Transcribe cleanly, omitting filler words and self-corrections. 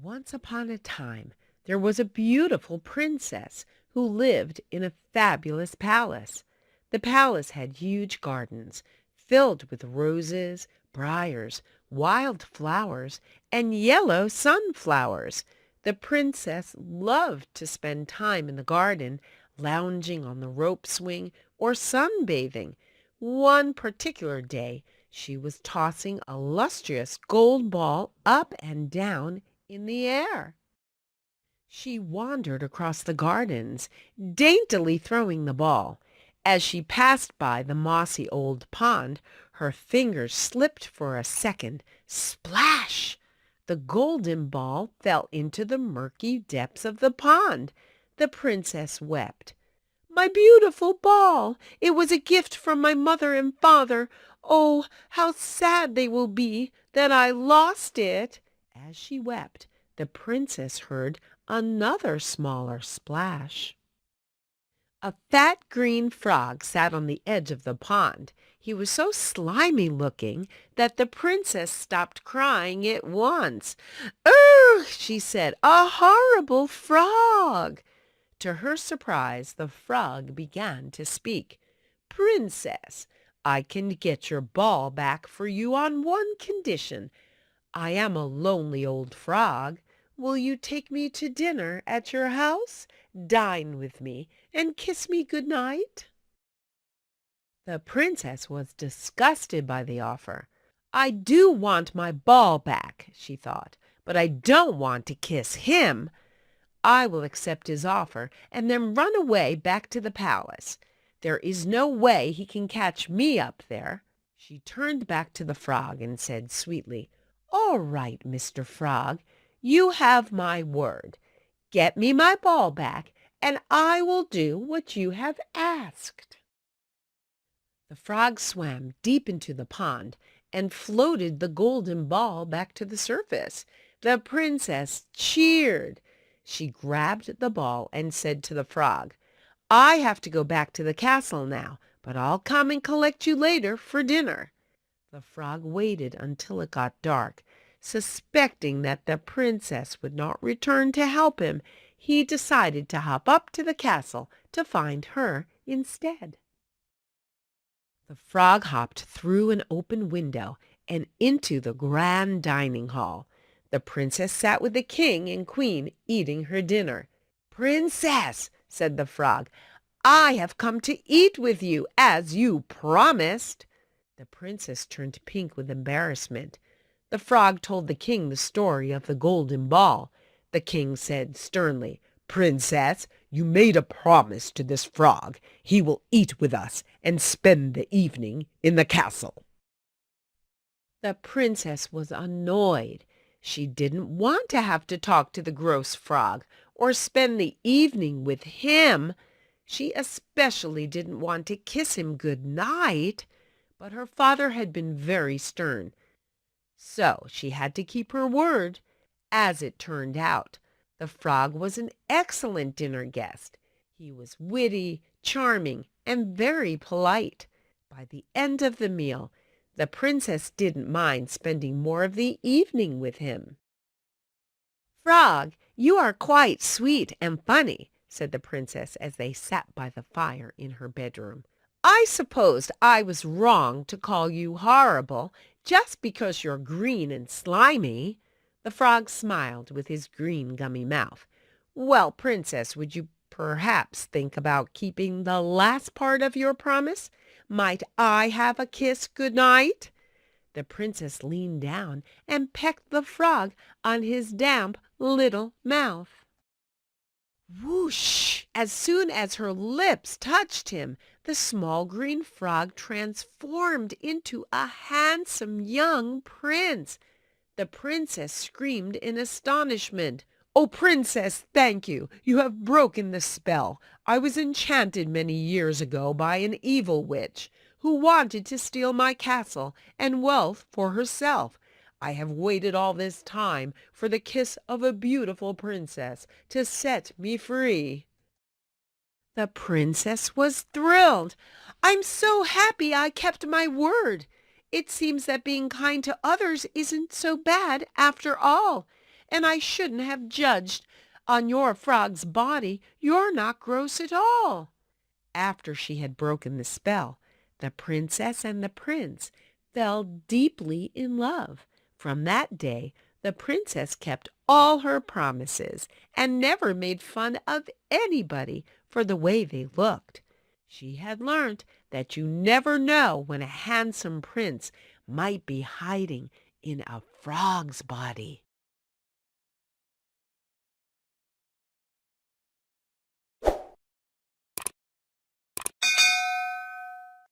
Once upon a time, there was a beautiful princess who lived in a fabulous palace. The palace had huge gardens filled with roses, briars, wild flowers, and yellow sunflowers. The princess loved to spend time in the garden, lounging on the rope swing or sunbathing. One particular day, she was tossing a lustrous gold ball up and down in the air. She wandered across the gardens, daintily throwing the ball. As she passed by the mossy old pond, her fingers slipped for a second. Splash! The golden ball fell into the murky depths of the pond. The princess wept. My beautiful ball! It was a gift from my mother and father. Oh, how sad they will be that I lost it! As she wept, the princess heard another smaller splash. A fat green frog sat on the edge of the pond. He was so slimy looking that the princess stopped crying at once. "Ugh!" she said, "a horrible frog!" To her surprise, the frog began to speak. "Princess, I can get your ball back for you on one condition. I am a lonely old frog. Will you take me to dinner at your house, dine with me, and kiss me good night?" The princess was disgusted by the offer. "I do want my ball back," she thought, "but I don't want to kiss him. I will accept his offer and then run away back to the palace. There is no way he can catch me up there." She turned back to the frog and said sweetly, "All right, Mr. Frog, you have my word. Get me my ball back, and I will do what you have asked." The frog swam deep into the pond and floated the golden ball back to the surface. The princess cheered. She grabbed the ball and said to the frog, "I have to go back to the castle now, but I'll come and collect you later for dinner." The frog waited until it got dark. Suspecting that the princess would not return to help him, he decided to hop up to the castle to find her instead. The frog hopped through an open window and into the grand dining hall. The princess sat with the king and queen eating her dinner. "Princess," said the frog, "I have come to eat with you as you promised." The princess turned pink with embarrassment. The frog told the king the story of the golden ball. The king said sternly, "Princess, you made a promise to this frog. He will eat with us and spend the evening in the castle." The princess was annoyed. She didn't want to have to talk to the gross frog or spend the evening with him. She especially didn't want to kiss him good night. But her father had been very stern, so she had to keep her word. As it turned out, the frog was an excellent dinner guest. He was witty, charming, and very polite. By the end of the meal, the princess didn't mind spending more of the evening with him. "Frog, you are quite sweet and funny," said the princess as they sat by the fire in her bedroom. "I supposed I was wrong to call you horrible just because you're green and slimy." The frog smiled with his green gummy mouth. "Well, princess, would you perhaps think about keeping the last part of your promise? Might I have a kiss good night?" The princess leaned down and pecked the frog on his damp little mouth. Whoosh! As soon as her lips touched him, the small green frog transformed into a handsome young prince. The princess screamed in astonishment. "Oh, princess, thank you. You have broken the spell. I was enchanted many years ago by an evil witch who wanted to steal my castle and wealth for herself. I have waited all this time for the kiss of a beautiful princess to set me free." The princess was thrilled. "I'm so happy I kept my word. It seems that being kind to others isn't so bad after all. and I shouldn't have judged on your frog's body. You're not gross at all." After she had broken the spell, the princess and the prince fell deeply in love. From that day, the princess kept all her promises and never made fun of anybody for the way they looked. She had learnt that you never know when a handsome prince might be hiding in a frog's body.